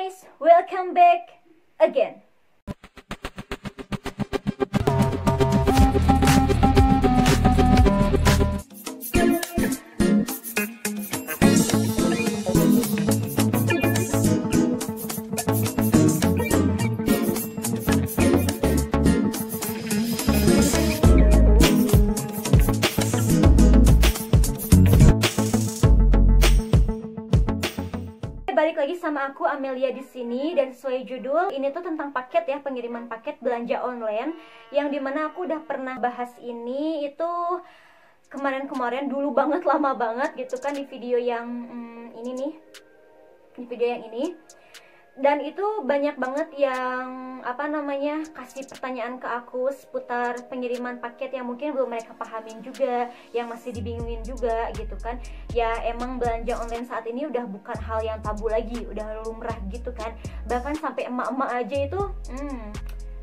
guys, welcome back again. Balik lagi sama aku Amelia di sini, dan sesuai judul ini tuh tentang paket ya, pengiriman paket belanja online, yang dimana aku udah pernah bahas ini itu kemarin dulu banget, lama banget gitu kan, di video yang ini nih, di video yang ini. Dan itu banyak banget yang kasih pertanyaan ke aku seputar pengiriman paket yang mungkin belum mereka pahamin juga, yang masih dibingungin juga gitu kan. Ya emang belanja online saat ini udah bukan hal yang tabu lagi, udah lumrah gitu kan. Bahkan sampai emak-emak aja itu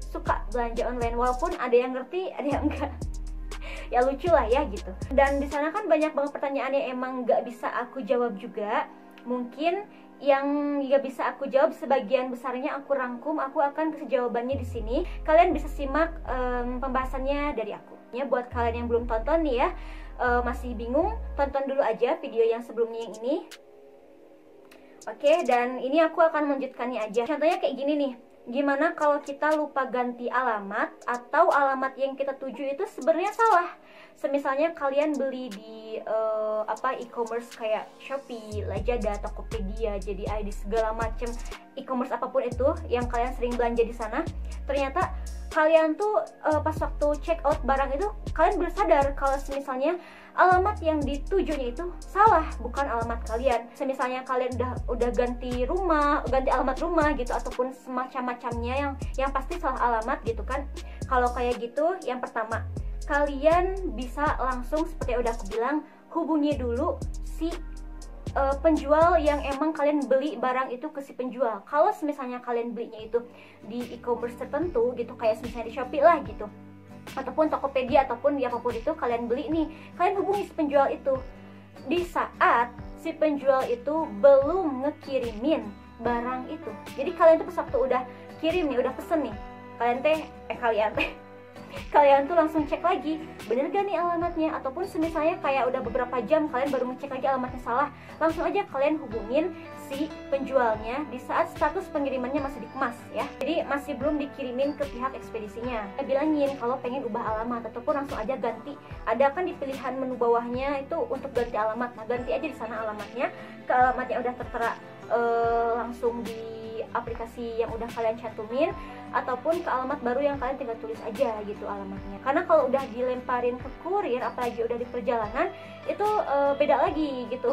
suka belanja online, walaupun ada yang ngerti, ada yang enggak. Ya lucu lah ya gitu. Dan di sana kan banyak banget pertanyaan yang emang nggak bisa aku jawab juga. Mungkin yang gak bisa aku jawab, sebagian besarnya aku rangkum, aku akan kasih jawabannya di sini. Kalian bisa simak pembahasannya dari aku. Ya, buat kalian yang belum tonton nih ya, masih bingung, tonton dulu aja video yang sebelumnya yang ini. Oke, dan ini aku akan melanjutkannya aja. Contohnya kayak gini nih. Gimana kalau kita lupa ganti alamat, atau alamat yang kita tuju itu sebenarnya salah? Semisalnya kalian beli di e-commerce kayak Shopee, Lazada, Tokopedia, JDI, di segala macam e-commerce apapun itu yang kalian sering belanja di sana. Ternyata kalian tuh pas waktu check out barang itu kalian bersadar kalau misalnya alamat yang ditujunya itu salah, bukan alamat kalian. Misalnya kalian udah ganti rumah, ganti alamat rumah gitu, ataupun semacam-macamnya yang pasti salah alamat gitu kan. Kalau kayak gitu, yang pertama, kalian bisa langsung seperti yang udah aku bilang, hubungi dulu si penjual yang emang kalian beli barang itu ke si penjual. Kalau misalnya kalian belinya itu di e-commerce tertentu gitu, kayak misalnya di Shopee lah gitu, ataupun Tokopedia, ataupun di apapun itu kalian beli nih, kalian hubungi si penjual itu di saat si penjual itu belum ngekirimin barang itu. Jadi kalian tuh pas waktu udah kirim nih, udah pesen nih, kalian tuh langsung cek lagi, bener gak nih alamatnya. Ataupun misalnya kayak udah beberapa jam kalian baru ngecek lagi alamatnya salah, langsung aja kalian hubungin si penjualnya di saat status pengirimannya masih dikemas ya, jadi masih belum dikirimin ke pihak ekspedisinya. Bilangin kalau pengen ubah alamat, ataupun langsung aja ganti. Ada kan di pilihan menu bawahnya itu untuk ganti alamat. Nah, ganti aja di sana alamatnya ke alamat yang udah tertera langsung di aplikasi yang udah kalian cantumin, ataupun ke alamat baru yang kalian tinggal tulis aja gitu alamatnya. Karena kalau udah dilemparin ke kurir, apalagi udah di perjalanan, itu beda lagi gitu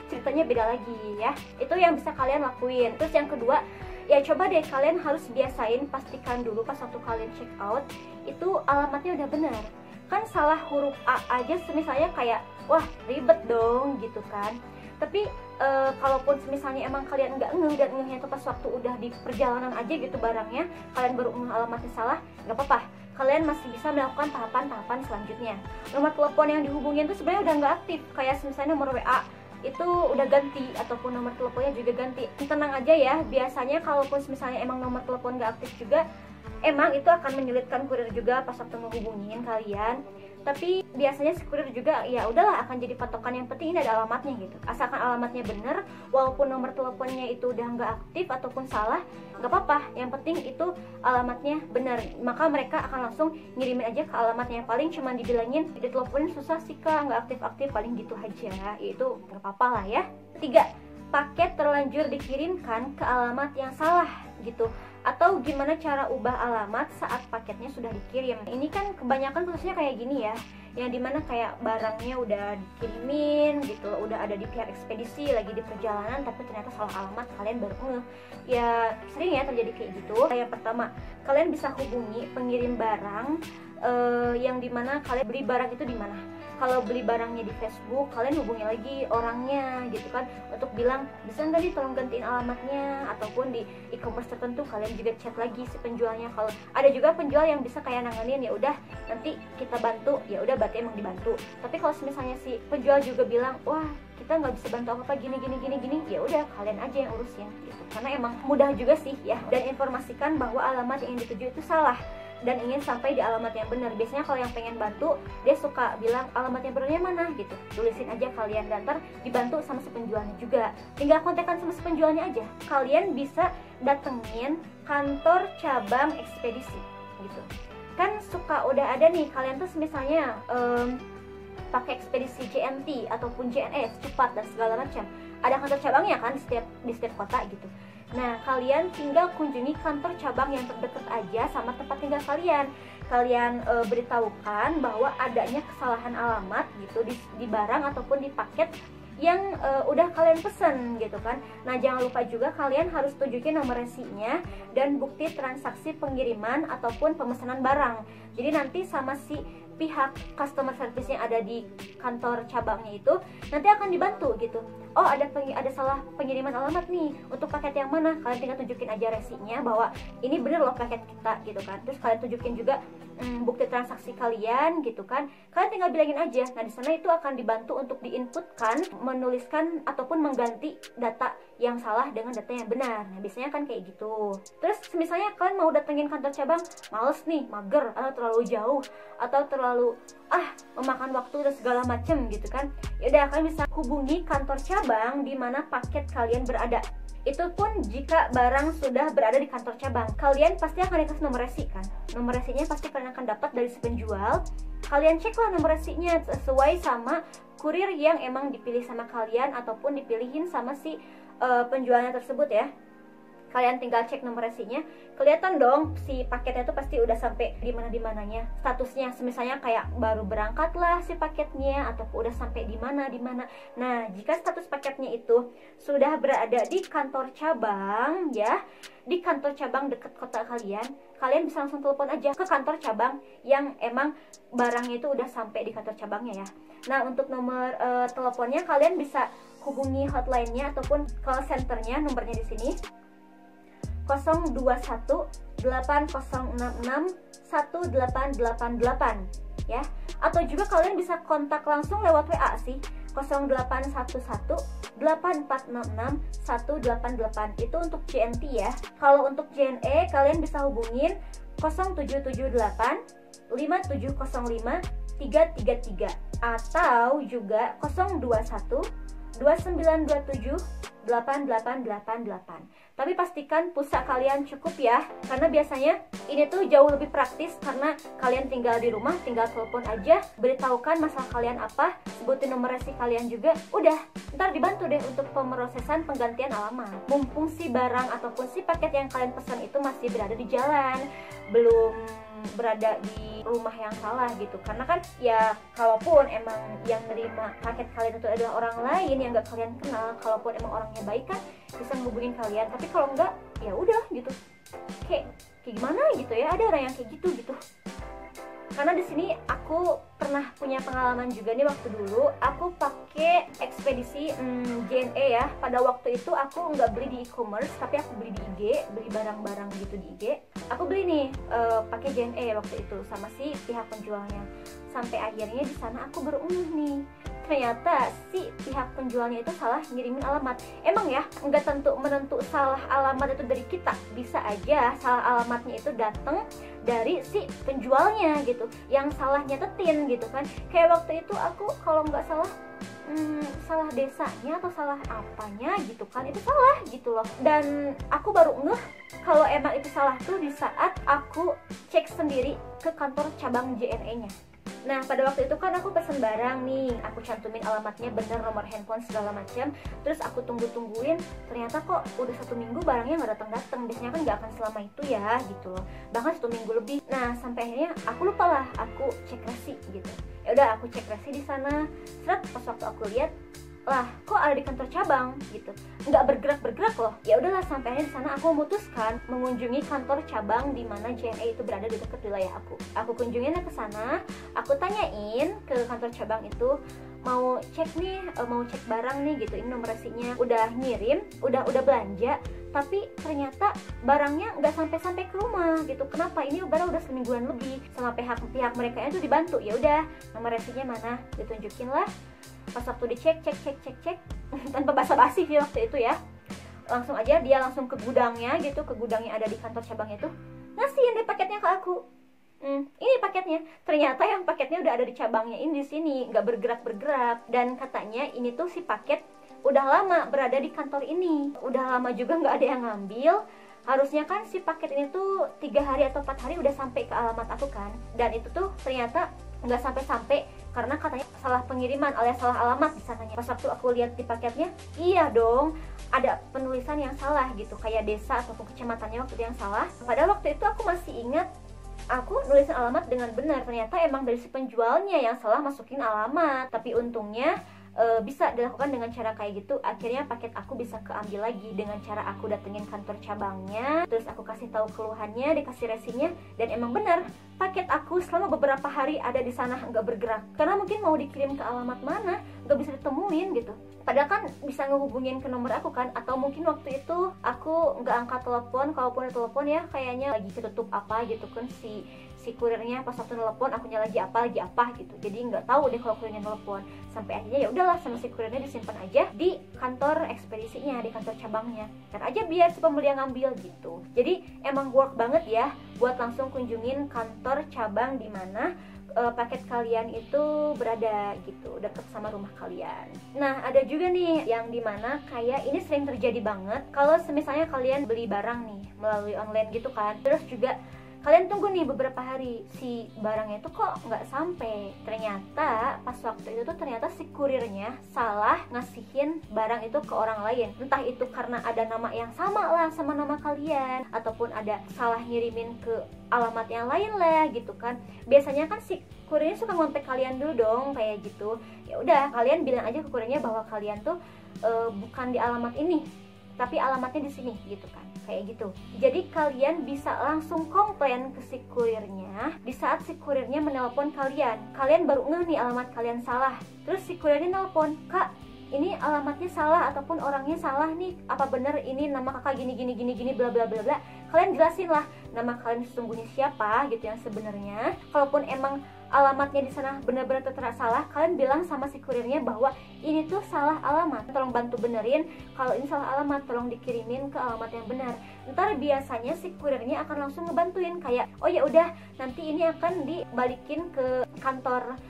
ceritanya beda lagi ya. Itu yang bisa kalian lakuin. Terus yang kedua, ya coba deh kalian harus biasain, pastikan dulu pas waktu kalian check out itu alamatnya udah benar. Kan salah huruf A aja misalnya kayak wah ribet dong gitu kan. Tapi kalaupun misalnya emang kalian nggak ngeh, dan ngehnya itu pas waktu udah di perjalanan aja gitu barangnya, kalian baru ngeh alamatnya salah, nggak apa-apa, kalian masih bisa melakukan tahapan-tahapan selanjutnya. Nomor telepon yang dihubungin itu sebenarnya udah nggak aktif, kayak misalnya nomor WA itu udah ganti, ataupun nomor teleponnya juga ganti. Tenang aja ya, biasanya kalaupun misalnya emang nomor telepon nggak aktif juga, emang itu akan menyulitkan kurir juga pas waktu ngehubungin kalian. Tapi biasanya si kurir juga ya udahlah akan jadi patokan, yang penting ini ada alamatnya gitu. Asalkan alamatnya bener, walaupun nomor teleponnya itu udah nggak aktif ataupun salah, nggak apa-apa, yang penting itu alamatnya bener. Maka mereka akan langsung ngirimin aja ke alamatnya. Paling cuman dibilangin di teleponin susah sih kak, nggak aktif-aktif, paling gitu aja. Itu nggak apa-apa lah ya. Ketiga, paket terlanjur dikirimkan ke alamat yang salah gitu, atau gimana cara ubah alamat saat paketnya sudah dikirim. Ini kan kebanyakan khususnya kayak gini ya, yang dimana kayak barangnya udah dikirimin gitu, udah ada di pihak ekspedisi, lagi di perjalanan, tapi ternyata salah alamat, kalian baru ngeh. Ya sering ya terjadi kayak gitu. Yang pertama, kalian bisa hubungi pengirim barang yang dimana kalian beli barang itu di mana. kalau beli barangnya di Facebook, kalian hubungi lagi orangnya gitu kan, untuk bilang bisa nggak nih tolong gantiin alamatnya, ataupun di e-commerce tertentu kalian juga chat lagi si penjualnya. Kalau ada juga penjual yang bisa kayak nanganin, ya udah nanti kita bantu, ya udah berarti emang dibantu. Tapi kalau misalnya si penjual juga bilang wah kita nggak bisa bantu apa-apa gini, ya udah kalian aja yang urusin gitu, karena emang mudah juga sih ya. Dan informasikan bahwa alamat yang dituju itu salah dan ingin sampai di alamat yang benar. Biasanya kalau yang pengen bantu, dia suka bilang alamat yang benernya mana gitu, tulisin aja kalian, dan ntar dibantu sama si penjualnya juga. Tinggal kontekan sama si penjualnya aja. Kalian bisa datengin kantor cabang ekspedisi gitu kan. Suka udah ada nih kalian tuh misalnya pakai ekspedisi JNT ataupun JNE cepat dan segala macam, ada kantor cabangnya kan di setiap kota gitu. Nah, kalian tinggal kunjungi kantor cabang yang terdekat aja sama tempat tinggal kalian. Kalian beritahukan bahwa adanya kesalahan alamat gitu di barang ataupun di paket yang udah kalian pesen gitu kan. Nah, jangan lupa juga kalian harus tunjukin nomor resinya dan bukti transaksi pengiriman ataupun pemesanan barang. Jadi nanti sama si pihak customer service yang ada di kantor cabangnya itu nanti akan dibantu gitu. Oh, ada salah pengiriman alamat nih, untuk paket yang mana, kalian tinggal tunjukin aja resinya bahwa ini bener loh paket kita gitu kan. Terus kalian tunjukin juga bukti transaksi kalian gitu kan. Kalian tinggal bilangin aja. Nah, di sana itu akan dibantu untuk diinputkan, menuliskan ataupun mengganti data yang salah dengan data yang benar. Nah, biasanya kan kayak gitu. Terus misalnya kalian mau datengin kantor cabang, males nih, mager, atau terlalu jauh, atau terlalu memakan waktu dan segala macem gitu kan. Yaudah, kalian bisa hubungi kantor cabang di mana paket kalian berada. Itu pun jika barang sudah berada di kantor cabang, kalian pasti akan dikasih nomor resi kan. Nomor resinya pasti kalian akan dapat dari si penjual. Kalian ceklah nomor resinya sesuai sama kurir yang emang dipilih sama kalian ataupun dipilihin sama si penjualnya tersebut ya. Kalian tinggal cek nomor resinya, kelihatan dong si paketnya tuh pasti udah sampai di mananya, statusnya misalnya kayak baru berangkat lah si paketnya atau udah sampai di mana. Nah, jika status paketnya itu sudah berada di kantor cabang ya, di kantor cabang dekat kota kalian bisa langsung telepon aja ke kantor cabang yang emang barangnya itu udah sampai di kantor cabangnya ya. Nah, untuk nomor teleponnya kalian bisa hubungi hotline-nya ataupun call center-nya, nomornya di sini 021 8066 1888 ya. Atau juga kalian bisa kontak langsung lewat WA sih, 0811 8466 188. Itu untuk JNT ya. Kalau untuk JNE kalian bisa hubungin 0778 5705 333 atau juga 021 2927 8888. Tapi pastikan pulsa kalian cukup ya, karena biasanya ini tuh jauh lebih praktis karena kalian tinggal di rumah, tinggal telepon aja, beritahukan masalah kalian apa, sebutin nomor resi kalian juga, udah, ntar dibantu deh untuk pemrosesan penggantian alamat. Mumpung si barang ataupun si paket yang kalian pesan itu masih berada di jalan, belum berada di rumah yang salah gitu. Karena kan ya kalaupun emang yang nerima paket kalian itu adalah orang lain yang gak kalian kenal, kalaupun emang orangnya baik kan bisa ngehubungin kalian. Tapi kalau enggak ya udah gitu, kayak gimana gitu ya, ada orang yang kayak gitu. Karena di sini aku pernah punya pengalaman juga nih, waktu dulu aku pakai ekspedisi JNE ya. Pada waktu itu aku nggak beli di e-commerce, tapi aku beli di IG, beli barang-barang gitu di IG. Aku beli nih pakai JNE waktu itu sama si pihak penjualnya. Sampai akhirnya di sana aku baru nih, ternyata si pihak penjualnya itu salah ngirimin alamat. Emang ya, nggak menentu salah alamat itu dari kita. Bisa aja salah alamatnya itu datang dari si penjualnya gitu, yang salah nyetetin gitu kan. Kayak waktu itu aku kalau nggak salah salah desanya atau salah apanya gitu kan, itu salah gitu loh. Dan aku baru ngeh kalau emang itu salah tuh di saat aku cek sendiri ke kantor cabang JNE-nya. Nah, pada waktu itu kan aku pesen barang nih, aku cantumin alamatnya bener, nomor handphone segala macam. Terus aku tungguin, ternyata kok udah 1 minggu barangnya nggak datang. Biasanya kan nggak akan selama itu ya gitu loh, bahkan 1 minggu lebih. Nah, sampai akhirnya aku lupa lah, aku cek resi gitu. Ya udah, aku cek resi di sana. Pas waktu aku lihat lah kok ada di kantor cabang gitu, nggak bergerak loh. Ya udahlah, sampai akhirnya di sana aku memutuskan mengunjungi kantor cabang di mana JNE itu berada di dekat wilayah aku. Aku kunjungin ke sana, aku tanyain ke kantor cabang itu, mau cek nih, mau cek barang nih gitu, ini nomor resinya, udah ngirim, udah belanja, tapi ternyata barangnya nggak sampai ke rumah gitu. Kenapa? Ini barang udah semingguan lebih, sama pihak mereka itu dibantu. Ya udah, nomor resinya mana, ditunjukin lah. Pas waktu dicek tanpa basa-basi sih waktu itu ya, langsung aja dia langsung ke gudangnya gitu, ke gudang yang ada di kantor cabang itu, ngasihin deh paketnya ke aku. Ini paketnya. Ternyata yang paketnya udah ada di cabangnya ini, di sini nggak bergerak, dan katanya ini tuh si paket udah lama berada di kantor ini, udah lama juga nggak ada yang ngambil. Harusnya kan si paket ini tuh 3 hari atau 4 hari udah sampai ke alamat aku kan, dan itu tuh ternyata nggak sampai karena katanya salah pengiriman alias salah alamat di sananya. Pas waktu aku lihat di paketnya, iya dong, ada penulisan yang salah gitu, kayak desa ataupun kecamatannya waktu itu yang salah. Padahal waktu itu aku masih ingat aku nulisin alamat dengan benar, ternyata emang dari si penjualnya yang salah masukin alamat. Tapi untungnya bisa dilakukan dengan cara kayak gitu. Akhirnya paket aku bisa keambil lagi dengan cara aku datengin kantor cabangnya, terus aku kasih tahu keluhannya, dikasih resinya, dan emang benar paket aku selama beberapa hari ada di sana nggak bergerak, karena mungkin mau dikirim ke alamat mana nggak bisa ditemuin gitu. Padahal kan bisa ngehubungin ke nomor aku kan, atau mungkin waktu itu aku nggak angkat telepon, kalaupun ada telepon ya kayaknya lagi ketutup apa gitu kan si kurirnya. Pas waktu telepon akunya lagi apa gitu, jadi nggak tahu deh kalau kurirnya telepon. Sampai akhirnya ya udahlah, sama si kurirnya disimpan aja di kantor ekspedisinya, di kantor cabangnya, kan aja biar si pembeli yang ngambil gitu. Jadi emang work banget ya buat langsung kunjungin kantor cabang di mana paket kalian itu berada gitu, deket sama rumah kalian. Nah, ada juga nih yang dimana kayak ini sering terjadi banget kalau misalnya kalian beli barang nih melalui online gitu kan, terus juga kalian tunggu nih beberapa hari, si barangnya itu kok nggak sampai. Ternyata pas waktu itu tuh ternyata si kurirnya salah ngasihin barang itu ke orang lain. Entah itu karena ada nama yang sama lah sama nama kalian, ataupun ada salah ngirimin ke alamat yang lain lah gitu kan. Biasanya kan si kurirnya suka ngontek kalian dulu dong kayak gitu. Ya udah, kalian bilang aja ke kurirnya bahwa kalian tuh bukan di alamat ini, tapi alamatnya di sini gitu kan, kayak gitu. Jadi kalian bisa langsung komplain ke si kurirnya di saat si kurirnya menelpon kalian. Kalian baru ngeh nih alamat kalian salah, terus si kurirnya nelpon, "Kak, ini alamatnya salah ataupun orangnya salah nih, apa bener ini nama kakak gini bla bla bla bla." Kalian jelasin lah nama kalian sesungguhnya siapa gitu yang sebenarnya. Kalaupun emang alamatnya di sana benar-benar tertera salah, kalian bilang sama si kurirnya bahwa ini tuh salah alamat, tolong bantu benerin. Kalau ini salah alamat, tolong dikirimin ke alamat yang benar. Ntar biasanya si kurirnya akan langsung ngebantuin kayak, oh ya udah, nanti ini akan dibalikin ke kantor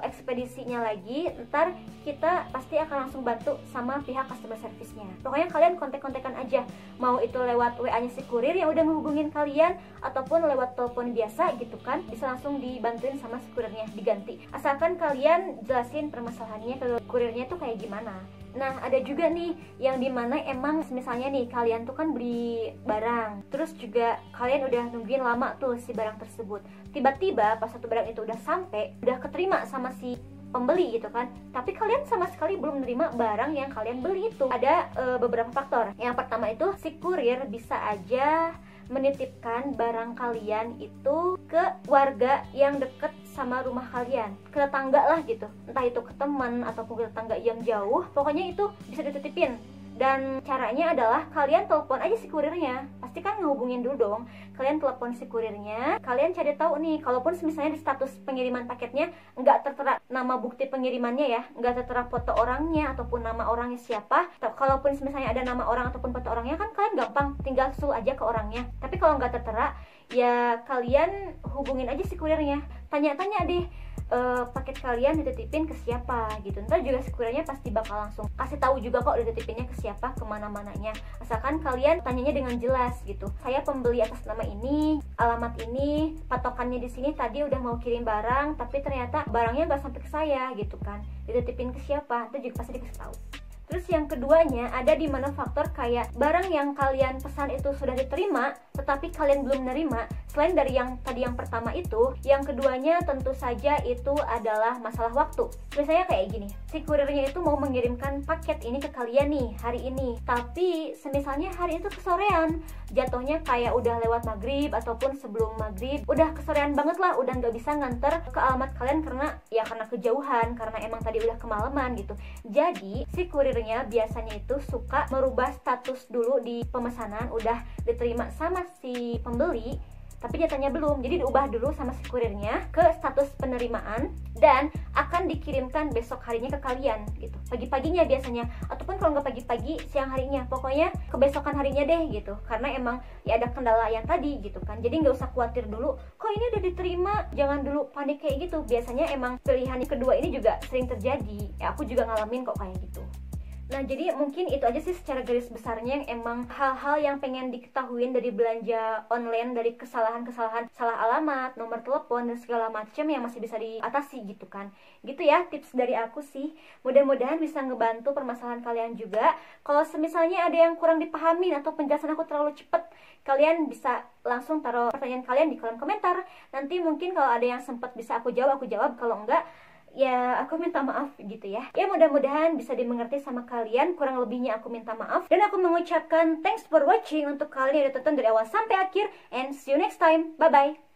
ekspedisinya lagi, ntar kita pasti akan langsung bantu sama pihak customer service-nya. Pokoknya kalian kontak-kontakan aja, mau itu lewat WA-nya si kurir yang udah menghubungin kalian ataupun lewat telepon biasa gitu kan, bisa langsung dibantuin sama si kurirnya, diganti. Asalkan kalian jelasin permasalahannya ke kurirnya tuh kayak gimana. Nah, ada juga nih yang dimana emang misalnya nih kalian tuh kan beli barang, terus juga kalian udah nungguin lama tuh si barang tersebut. Tiba-tiba pas satu barang itu udah sampai, udah keterima sama si pembeli gitu kan, tapi kalian sama sekali belum menerima barang yang kalian beli itu. Ada beberapa faktor. Yang pertama itu si kurir bisa aja menitipkan barang kalian itu ke warga yang deket sama rumah kalian, ke tetangga lah gitu, entah itu ke teman ataupun ke tetangga yang jauh, pokoknya itu bisa dititipin. Dan caranya adalah kalian telepon aja si kurirnya, pasti kan ngehubungin dulu dong. Kalian telepon si kurirnya, kalian cari tahu nih, kalaupun misalnya di status pengiriman paketnya nggak tertera nama bukti pengirimannya ya, nggak tertera foto orangnya ataupun nama orangnya siapa. Kalaupun misalnya ada nama orang ataupun foto orangnya kan kalian gampang tinggal susul aja ke orangnya. Tapi kalau nggak tertera, ya kalian hubungin aja si kurirnya, tanya-tanya deh, paket kalian dititipin ke siapa gitu. Ntar juga si kurirnya pasti bakal langsung kasih tahu juga kok dititipinnya ke siapa, kemana-mananya. Asalkan kalian tanyanya dengan jelas gitu, saya pembeli atas nama ini, alamat ini, patokannya di sini, tadi udah mau kirim barang tapi ternyata barangnya nggak sampai ke saya gitu kan, dititipin ke siapa, itu juga pasti dikasih tahu. Terus yang keduanya ada di mana faktor kayak barang yang kalian pesan itu sudah diterima tetapi kalian belum menerima. Selain dari yang tadi yang pertama itu, yang keduanya tentu saja itu adalah masalah waktu. Biasanya kayak gini, si kurirnya itu mau mengirimkan paket ini ke kalian nih hari ini, tapi semisalnya hari itu kesorean, jatuhnya kayak udah lewat maghrib ataupun sebelum maghrib, udah kesorean banget lah, udah nggak bisa nganter ke alamat kalian karena kejauhan, karena emang tadi udah kemalaman gitu. Jadi si kurirnya biasanya itu suka merubah status dulu di pemesanan, udah diterima sama si pembeli tapi datanya belum, jadi diubah dulu sama si kurirnya ke status penerimaan dan akan dikirimkan besok harinya ke kalian gitu, pagi-paginya biasanya, ataupun kalau nggak pagi-pagi siang harinya, pokoknya kebesokan harinya deh gitu, karena emang ya ada kendala yang tadi gitu kan. Jadi nggak usah khawatir dulu kok ini udah diterima, jangan dulu panik kayak gitu. Biasanya emang pilihan kedua ini juga sering terjadi ya, aku juga ngalamin kok kayak gitu. Nah, jadi mungkin itu aja sih secara garis besarnya yang emang hal-hal yang pengen diketahuin dari belanja online, dari kesalahan-kesalahan salah alamat, nomor telepon, dan segala macam yang masih bisa diatasi gitu kan. Gitu ya tips dari aku sih. Mudah-mudahan bisa ngebantu permasalahan kalian juga. Kalau semisalnya ada yang kurang dipahamin atau penjelasan aku terlalu cepet, kalian bisa langsung taruh pertanyaan kalian di kolom komentar. Nanti mungkin kalau ada yang sempat bisa aku jawab. Kalau enggak, ya aku minta maaf gitu ya. Ya mudah-mudahan bisa dimengerti sama kalian. Kurang lebihnya aku minta maaf. Dan aku mengucapkan thanks for watching untuk kalian yang udah tonton dari awal sampai akhir. And see you next time. Bye-bye.